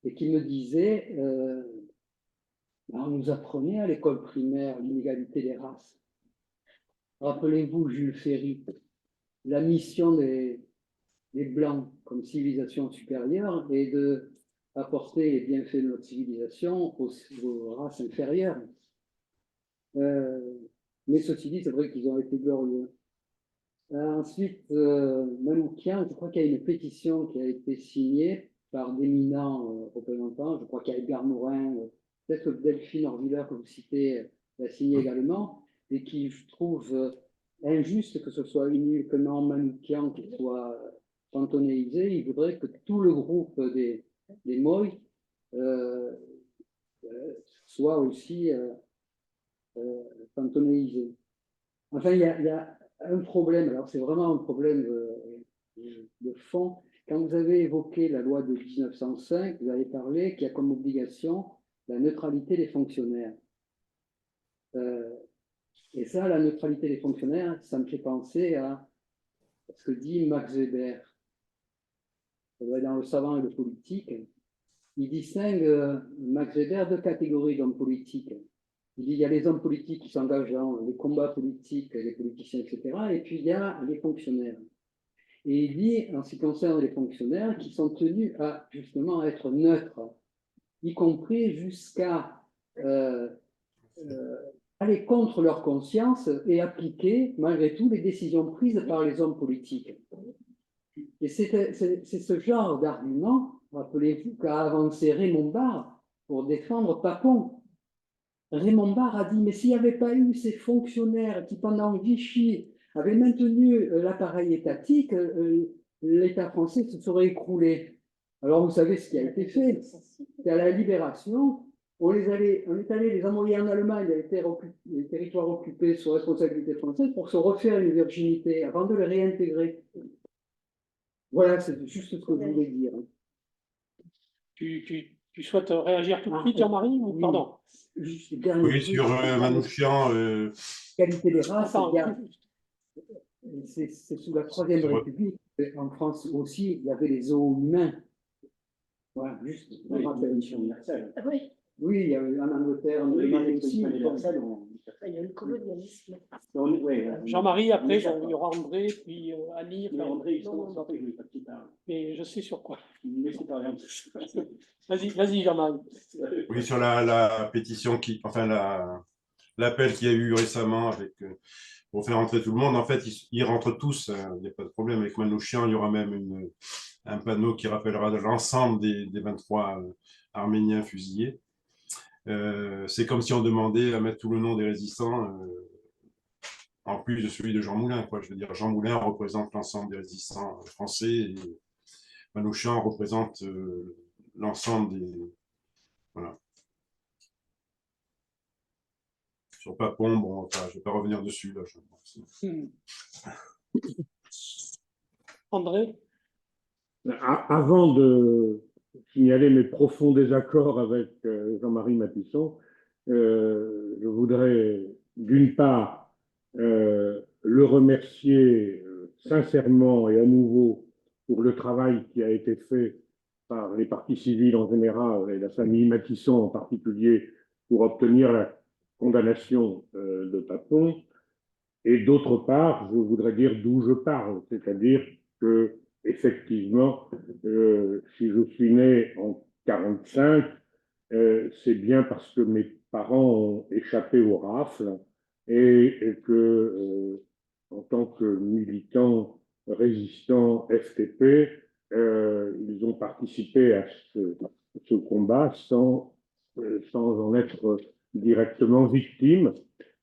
et qui me disait, on nous apprenait à l'école primaire l'inégalité des races. Rappelez-vous Jules Ferry, la mission des Blancs comme civilisation supérieure et d'apporter les bienfaits de notre civilisation aux races inférieures. Mais ceci dit, c'est vrai qu'ils ont été glorieux. Ensuite, Manoukian, je crois qu'il y a une pétition qui a été signée par d'éminents représentants. Je crois qu'il y a Edgar Morin, peut-être Delphine Orviller que vous citez, l'a signé également, et qui, je trouve, injuste que ce soit uniquement Manoukian qui soit panthéonisé. Il voudrait que tout le groupe des Moï soit aussi panthéonisé. Enfin, il y a un problème, alors c'est vraiment un problème de fond. Quand vous avez évoqué la loi de 1905, vous avez parlé qui a comme obligation la neutralité des fonctionnaires. Et ça, la neutralité des fonctionnaires, ça me fait penser à ce que dit Max Weber. Dans Le savant et le politique, il distingue, Max Weber, deux catégories d'hommes politiques. Il dit il y a les hommes politiques qui s'engagent dans les combats politiques, les politiciens, etc. Et puis il y a les fonctionnaires. Et il dit, en ce qui concerne les fonctionnaires, qu'ils sont tenus à justement être neutres, y compris jusqu'à aller contre leur conscience et appliquer malgré tout les décisions prises par les hommes politiques. Et c'est ce genre d'argument, rappelez-vous, qu'a avancé Raymond Barre pour défendre Papon. Raymond Barre a dit, mais s'il n'y avait pas eu ces fonctionnaires qui, pendant Vichy, avaient maintenu l'appareil étatique, l'État français se serait écroulé. Alors, vous savez ce qui a été fait. C'est à la Libération, on est allé les envoyer en Allemagne, les territoires occupés sous responsabilité française, pour se refaire une virginité avant de les réintégrer. Voilà, c'est juste ce que je voulais dire. Tu souhaites réagir tout de suite, Jean-Marie, ou oui. Pardon. Juste dernier Oui, truc. sur Manouchian, Qualité des races, Attends, c'est sous la Troisième République, en France aussi, il y avait les zoos humains. Voilà, juste une rappelation universelle. Oui, Oui, il y a en Angleterre, en Allemagne aussi. il y a le colonialisme. Jean-Marie, après, il y aura André, puis Annie. Mais André, il non, s'en fait, je ne veux pas qu'il parle. mais je sais sur quoi. Mais c'est pas grave. Vas-y, Jean-Marie. oui, sur la pétition, enfin l'appel qu'il y a eu récemment pour faire entrer tout le monde, en fait, ils rentrent tous, il n'y a pas de problème avec Manouchian, il y aura même un panneau qui rappellera l'ensemble des 23 Arméniens fusillés. C'est comme si on demandait à mettre tout le nom des résistants, en plus de celui de Jean Moulin, quoi. Je veux dire, Jean Moulin représente l'ensemble des résistants français et Manouchian représente l'ensemble des... Voilà. Sur Papon, bon, enfin, je ne vais pas revenir dessus. Là, André? Avant de signaler mes profonds désaccords avec Jean-Marie Matisson, je voudrais d'une part le remercier sincèrement et à nouveau pour le travail qui a été fait par les partis civils en général et la famille Matisson en particulier pour obtenir la condamnation de Papon. Et d'autre part, je voudrais dire d'où je parle, c'est-à-dire que effectivement, si je suis né en 1945, c'est bien parce que mes parents ont échappé aux rafles et que, en tant que militants résistants FTP, ils ont participé à ce combat sans en être directement victimes.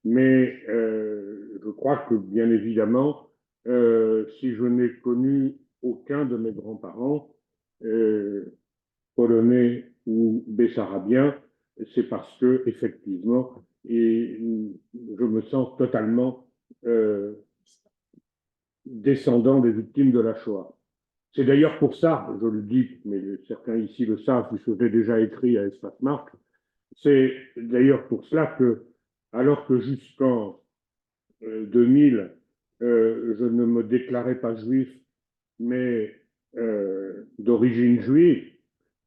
Mais je crois que, bien évidemment, si je n'ai connu aucun de mes grands-parents, polonais ou bessarabiens, c'est parce que, effectivement, je me sens totalement descendant des victimes de la Shoah. C'est d'ailleurs pour ça, je le dis, mais certains ici le savent, puisque j'ai déjà écrit à Espace Marc, c'est d'ailleurs pour cela que, alors que jusqu'en 2000, je ne me déclarais pas juif, mais d'origine juive,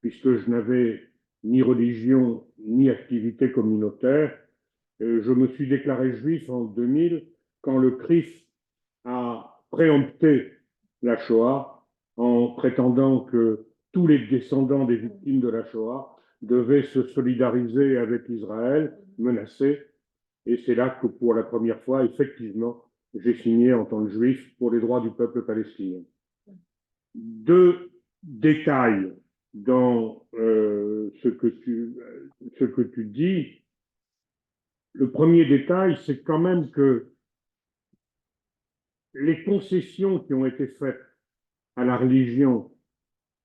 puisque je n'avais ni religion ni activité communautaire, je me suis déclaré juif en 2000 quand le CRIF a préempté la Shoah en prétendant que tous les descendants des victimes de la Shoah devaient se solidariser avec Israël menacé. Et c'est là que, pour la première fois, effectivement, j'ai signé en tant que juif pour les droits du peuple palestinien. Deux détails dans ce que tu dis. Le premier détail, c'est quand même que les concessions qui ont été faites à la religion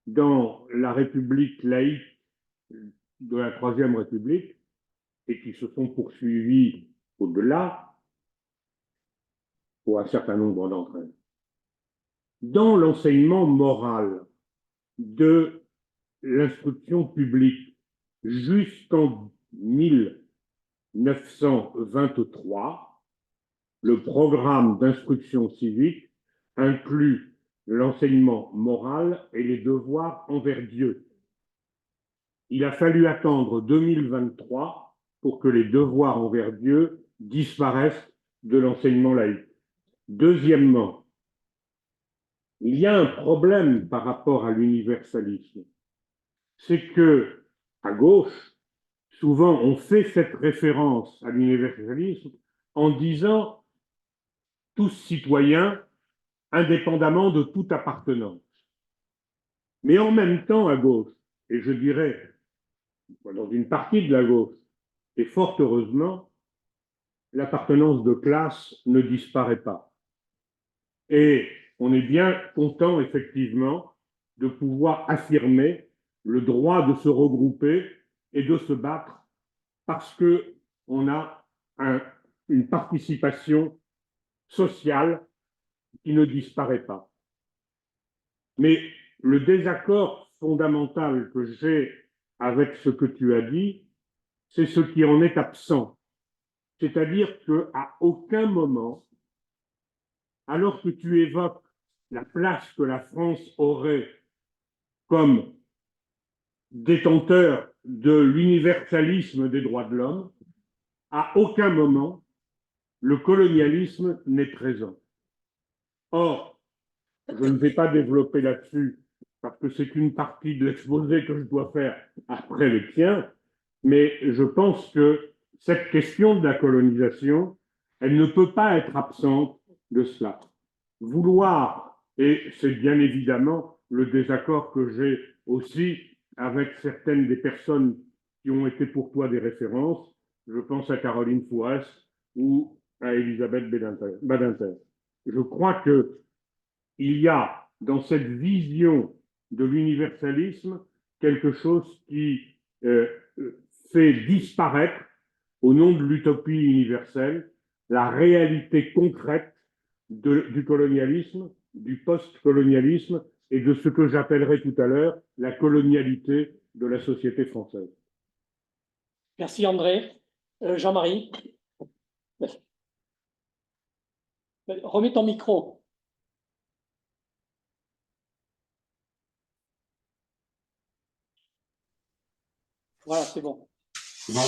dans la République laïque de la Troisième République et qui se sont poursuivies au-delà, pour un certain nombre d'entre elles. Dans l'enseignement moral de l'instruction publique jusqu'en 1923, le programme d'instruction civique inclut l'enseignement moral et les devoirs envers Dieu. Il a fallu attendre 2023 pour que les devoirs envers Dieu disparaissent de l'enseignement laïque. Deuxièmement, il y a un problème par rapport à l'universalisme. C'est que, à gauche, souvent on fait cette référence à l'universalisme en disant tous citoyens, indépendamment de toute appartenance. Mais en même temps, à gauche, et je dirais dans une partie de la gauche, et fort heureusement, l'appartenance de classe ne disparaît pas. Et on est bien content, effectivement, de pouvoir affirmer le droit de se regrouper et de se battre parce qu'on a une participation sociale qui ne disparaît pas. Mais le désaccord fondamental que j'ai avec ce que tu as dit, c'est ce qui en est absent. C'est-à-dire qu'à aucun moment, alors que tu évoques la place que la France aurait comme détenteur de l'universalisme des droits de l'homme, à aucun moment le colonialisme n'est présent. Or, je ne vais pas développer là-dessus parce que c'est une partie de l'exposé que je dois faire après le tien, mais je pense que cette question de la colonisation, elle ne peut pas être absente de cela. Vouloir, et c'est bien évidemment le désaccord que j'ai aussi avec certaines des personnes qui ont été pour toi des références, je pense à Caroline Fourès ou à Elisabeth Badinter. Je crois qu'il y a dans cette vision de l'universalisme quelque chose qui fait disparaître, au nom de l'utopie universelle, la réalité concrète du colonialisme, du post-colonialisme et de ce que j'appellerai tout à l'heure la colonialité de la société française. Merci André. Jean-Marie, remets ton micro. Voilà, c'est bon. C'est bon.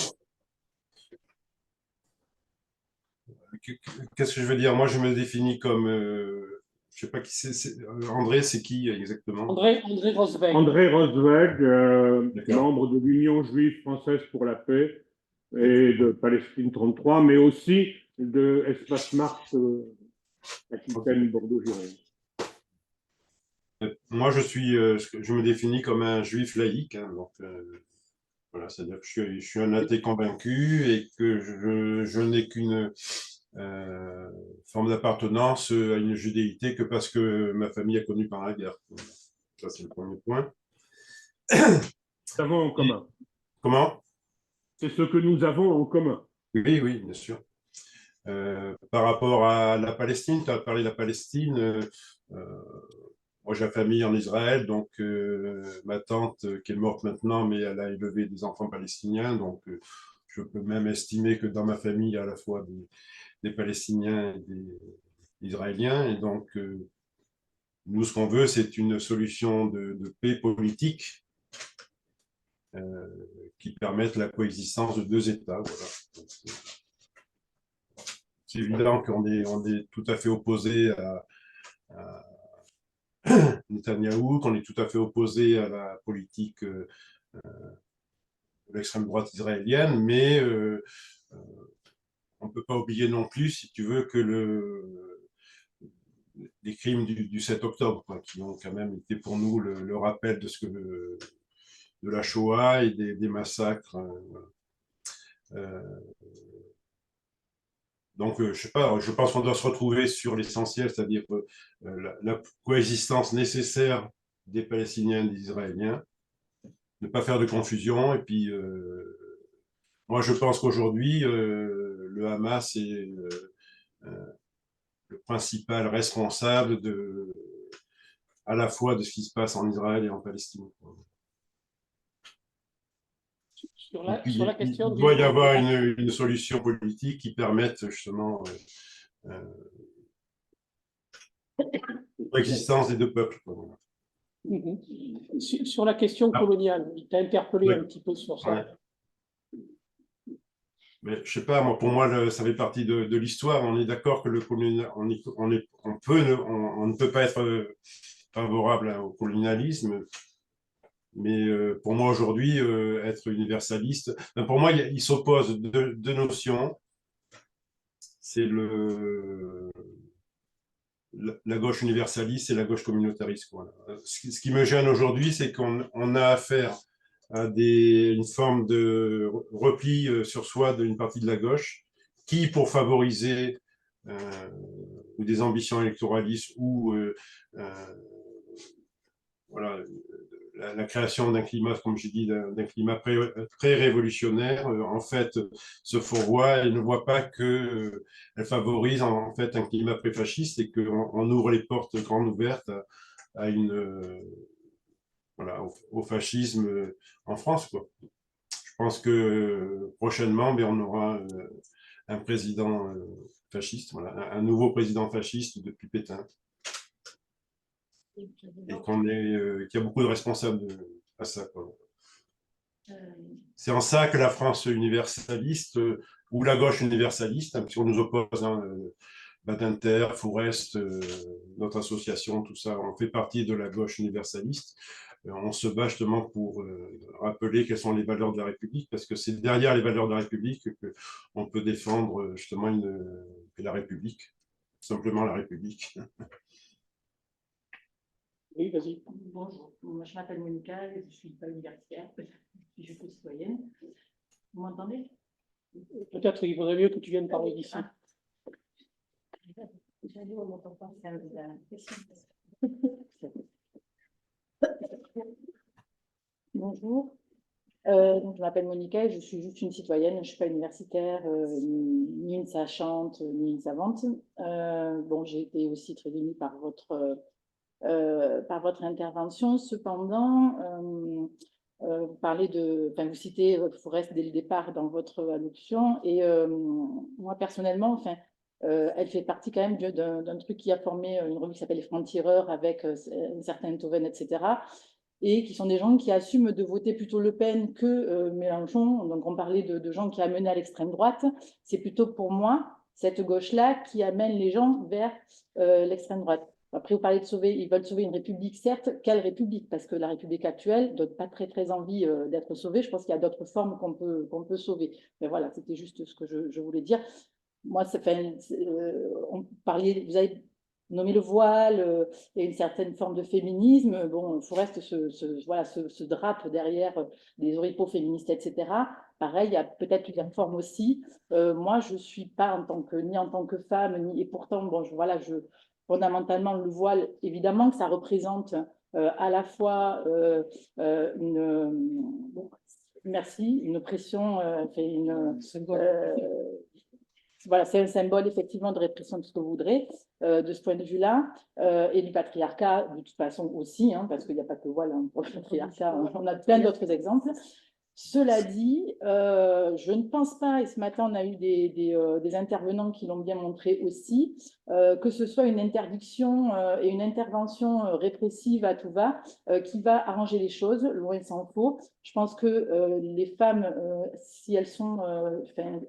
Qu'est-ce que je veux dire? Moi, je me définis comme, je sais pas qui c'est. André, c'est qui exactement? André Rosweg. André Rosweg, membre de l'Union juive française pour la paix et de Palestine 33, mais aussi de Espace Mars Aquitaine Bordeaux-Gironde. Moi, je me définis comme un juif laïque, hein, donc voilà, c'est-à-dire que je suis un athée convaincu et que je n'ai qu'une forme d'appartenance à une judéité que parce que ma famille a connu par la guerre. Ça, c'est le premier point. Nous avons en commun. Comment? C'est ce que nous avons en commun. Oui, oui, bien sûr. Par rapport à la Palestine, tu as parlé de la Palestine. Moi, j'ai la famille en Israël, donc ma tante, qui est morte maintenant, mais elle a élevé des enfants palestiniens, donc je peux même estimer que dans ma famille, il y a à la fois des Palestiniens et des Israéliens, et donc nous, ce qu'on veut, c'est une solution de paix politique qui permette la coexistence de deux États. Voilà. C'est évident qu'on est tout à fait opposé à Netanyahou, qu'on est tout à fait opposé à la politique de l'extrême droite israélienne, mais on ne peut pas oublier non plus, si tu veux, que les crimes du 7 octobre, quoi, qui ont quand même été pour nous le rappel de la Shoah et des massacres. Donc, je sais pas, je pense qu'on doit se retrouver sur l'essentiel, c'est-à-dire la coexistence nécessaire des Palestiniens et des Israéliens, ne pas faire de confusion. Et puis, moi, je pense qu'aujourd'hui, le Hamas est le principal responsable à la fois de ce qui se passe en Israël et en Palestine. Sur la question il doit y avoir une solution politique qui permette justement l'existence des deux peuples. Sur la question coloniale, il t'a interpellé un petit peu sur ça. Ouais. Mais je sais pas, moi, pour moi, ça fait partie de l'histoire. On est d'accord que on ne peut pas être favorable au colonialisme, mais pour moi aujourd'hui, être universaliste, ben, pour moi, il s'oppose deux notions. C'est la gauche universaliste et la gauche communautariste. Voilà. Ce qui me gêne aujourd'hui, c'est qu'on a affaire à une forme de repli sur soi d'une partie de la gauche qui, pour favoriser des ambitions électoralistes ou voilà, la création d'un climat, comme j'ai dit, d'un climat pré-révolutionnaire, en fait, se fourvoie et ne voit pas qu'elle favorise en fait un climat pré-fasciste et qu'on ouvre les portes grandes ouvertes à voilà, au fascisme en France, quoi. Je pense que prochainement, on aura un président fasciste, voilà, un nouveau président fasciste depuis Pétain, et qu'il y a beaucoup de responsables à ça, quoi. C'est en ça que la France universaliste ou la gauche universaliste, hein, puisqu'on nous oppose, hein, Badinter, Fourest, notre association, tout ça, on fait partie de la gauche universaliste. On se bat justement pour rappeler quelles sont les valeurs de la République, parce que c'est derrière les valeurs de la République qu'on peut défendre justement la République, simplement la République. Oui, vas-y. Bonjour, moi, je m'appelle Monica, je suis pas universitaire, je suis juste citoyenne. Vous m'entendez? Peut-être il vaudrait mieux que tu viennes parler d'ici. J'ai dit, on m'entend pas, c'est un bizarre. Bonjour, donc, je m'appelle Monica et je suis juste une citoyenne, je ne suis pas universitaire, ni une sachante, ni une savante. Bon, j'ai été aussi très émue par votre intervention. Cependant, vous parlez vous citez Fourest dès le départ dans votre allocution, et moi personnellement, elle fait partie quand même d'un truc qui a formé une revue qui s'appelle Les Francs-Tireurs avec une certaine Toven, etc. Et qui sont des gens qui assument de voter plutôt Le Pen que Mélenchon. Donc on parlait de gens qui amènent à l'extrême droite. C'est plutôt pour moi cette gauche-là qui amène les gens vers l'extrême droite. Après, vous parlez de sauver, ils veulent sauver une république, certes. Quelle république? Parce que la république actuelle ne donne pas très, très envie d'être sauvée. Je pense qu'il y a d'autres formes qu'on peut sauver. Mais voilà, c'était juste ce que je voulais dire. Moi, on parlait, vous avez nommé le voile et une certaine forme de féminisme. Bon, Fourest se drape derrière des oripeaux féministes, etc. Pareil, il y a peut-être plusieurs formes aussi. Moi, je ne suis pas ni en tant que femme, et pourtant, bon, fondamentalement, le voile, évidemment que ça représente à la fois une oppression, voilà, c'est un symbole effectivement de répression de ce que vous voudrez, de ce point de vue-là, et du patriarcat de toute façon aussi, hein, parce qu'il n'y a pas que le voile pour le patriarcat, on a plein d'autres exemples. Cela dit, je ne pense pas, et ce matin on a eu des intervenants qui l'ont bien montré aussi, que ce soit une interdiction et une intervention répressive à tout va qui va arranger les choses, loin s'en faut. Je pense que les femmes, si elles sont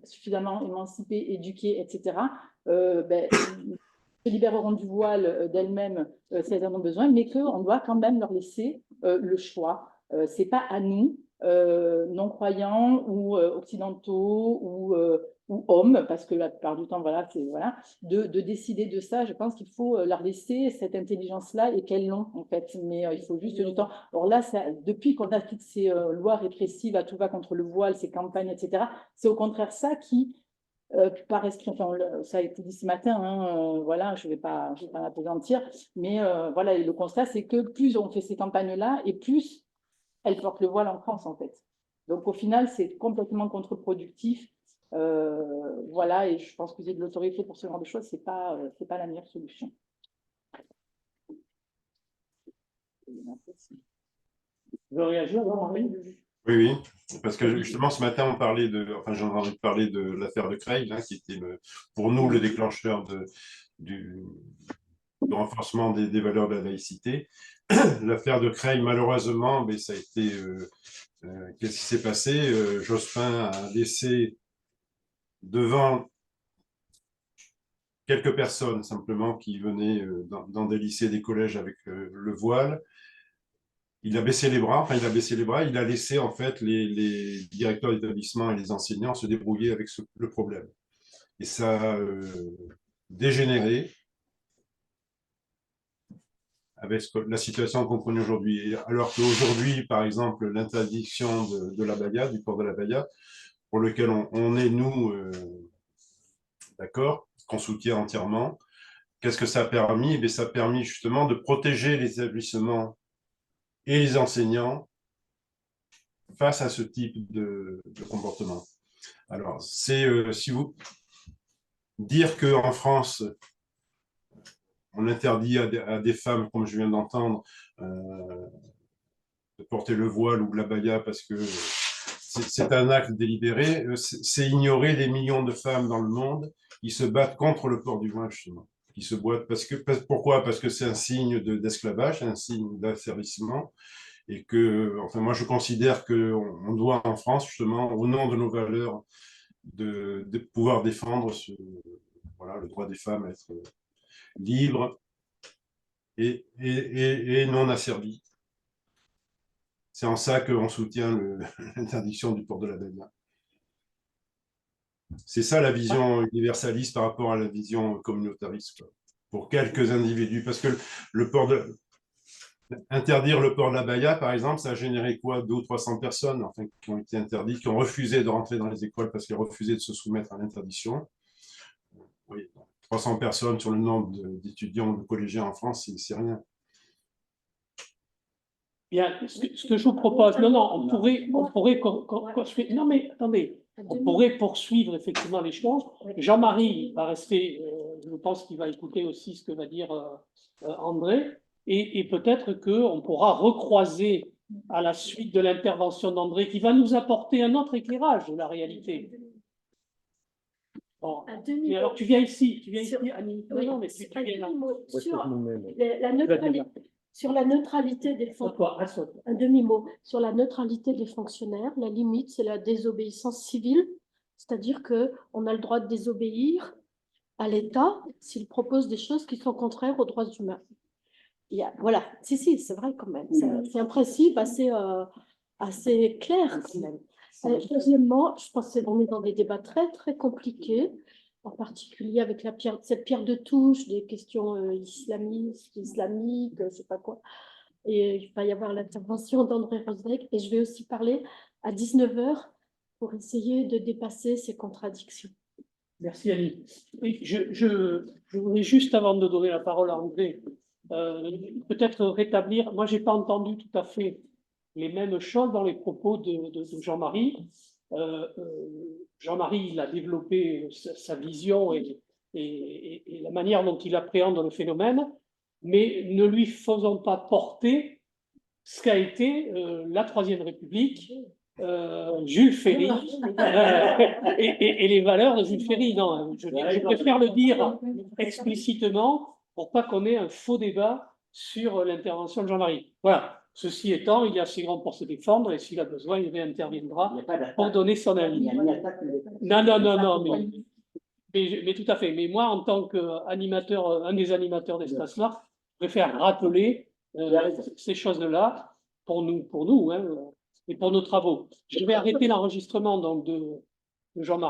suffisamment émancipées, éduquées, etc., se libéreront du voile d'elles-mêmes si elles en ont besoin, mais qu'on doit quand même leur laisser le choix. Ce n'est pas à nous, non-croyants ou occidentaux ou hommes, parce que la plupart du temps, voilà, de décider de ça. Je pense qu'il faut leur laisser cette intelligence-là et qu'elles l'ont, en fait. Mais il faut juste du temps. Alors là, depuis qu'on a toutes ces lois répressives à tout va contre le voile, ces campagnes, etc., c'est au contraire ça qui par esprit, ça a été dit ce matin, hein, voilà, je ne vais pas m'appesantir, mais voilà, et le constat, c'est que plus on fait ces campagnes-là, et plus elles portent le voile en France, en fait. Donc, au final, c'est complètement contre-productif. Voilà, et je pense que j'ai de l'autorité pour ce genre de choses, c'est pas la meilleure solution. Tu veux réagir, Marie? Oui, oui, parce que justement ce matin on parlait j'ai entendu parler de l'affaire de Creil, hein, qui était pour nous le déclencheur du renforcement des valeurs de la laïcité. L'affaire de Creil, malheureusement, ça a été qu'est-ce qui s'est passé? Jospin a laissé devant quelques personnes simplement qui venaient dans des lycées, des collèges avec le voile. Il a baissé les bras, il a laissé en fait les directeurs d'établissement et les enseignants se débrouiller avec le problème. Et ça a dégénéré avec la situation qu'on connaît aujourd'hui. Alors qu'aujourd'hui, par exemple, l'interdiction de l'abaya, du port de l'abaya, pour lequel on est, nous, d'accord, qu'on soutient entièrement, qu'est-ce que ça a permis? Eh ça a permis justement de protéger les établissements et les enseignants face à ce type de comportement. Alors, c'est si vous dire qu'en France, on interdit à des femmes, comme je viens d'entendre, de porter le voile ou l'abaya parce que c'est un acte délibéré, c'est ignorer les millions de femmes dans le monde qui se battent contre le port du voile, justement. Qui se battent pourquoi? Parce que c'est un signe d'esclavage, un signe d'asservissement, et que, enfin, moi, je considère qu'on doit en France, justement, au nom de nos valeurs, de pouvoir défendre voilà, le droit des femmes à être libres et non asservies. C'est en ça qu'on soutient l'interdiction du port de l'abaya. C'est ça la vision universaliste par rapport à la vision communautariste, quoi, pour quelques individus. Parce que interdire le port de l'abaya, par exemple, ça a généré quoi? 200 ou 300 personnes enfin, qui ont été interdites, qui ont refusé de rentrer dans les écoles parce qu'elles refusaient de se soumettre à l'interdiction. Oui, 300 personnes sur le nombre d'étudiants, de collégiens en France, c'est rien. Bien, ce que je vous propose, on pourrait non mais attendez, on pourrait poursuivre effectivement les choses. Jean-Marie va rester, je pense qu'il va écouter aussi ce que va dire André, et peut-être qu'on pourra recroiser à la suite de l'intervention d'André qui va nous apporter un autre éclairage de la réalité. Bon. Mais alors tu viens ici, Annie. Oui, non, mais tu viens là. Sur la neutralité des fonctionnaires, un demi-mot, sur la neutralité des fonctionnaires, la limite, c'est la désobéissance civile, c'est-à-dire qu'on a le droit de désobéir à l'État s'il propose des choses qui sont contraires aux droits humains. Voilà, si, c'est vrai quand même, c'est un principe assez clair quand même. Deuxièmement, je pense qu'on est dans des débats très, très compliqués, en particulier avec cette pierre de touche des questions islamiques, je ne sais pas quoi. Et il va y avoir l'intervention d'André Rosec. Et je vais aussi parler à 19h pour essayer de dépasser ces contradictions. Merci Annie. Oui, je voudrais juste, avant de donner la parole à André, peut-être rétablir, moi je n'ai pas entendu tout à fait les mêmes choses dans les propos de Jean-Marie. Jean-Marie, il a développé sa vision et la manière dont il appréhende le phénomène, mais ne lui faisons pas porter ce qu'a été la Troisième République, Jules Ferry, et les valeurs de Jules Ferry. Non, je préfère le dire explicitement pour pas qu'on ait un faux débat sur l'intervention de Jean-Marie. Voilà. Ceci étant, il est assez grand pour se défendre et s'il a besoin, il réinterviendra pour donner son avis. Non, mais tout à fait. Mais moi, en tant qu'animateur, un des animateurs d'Espace Noir, je préfère rappeler ces choses-là pour nous hein, et pour nos travaux. Je vais arrêter l'enregistrement donc de Jean-Marie.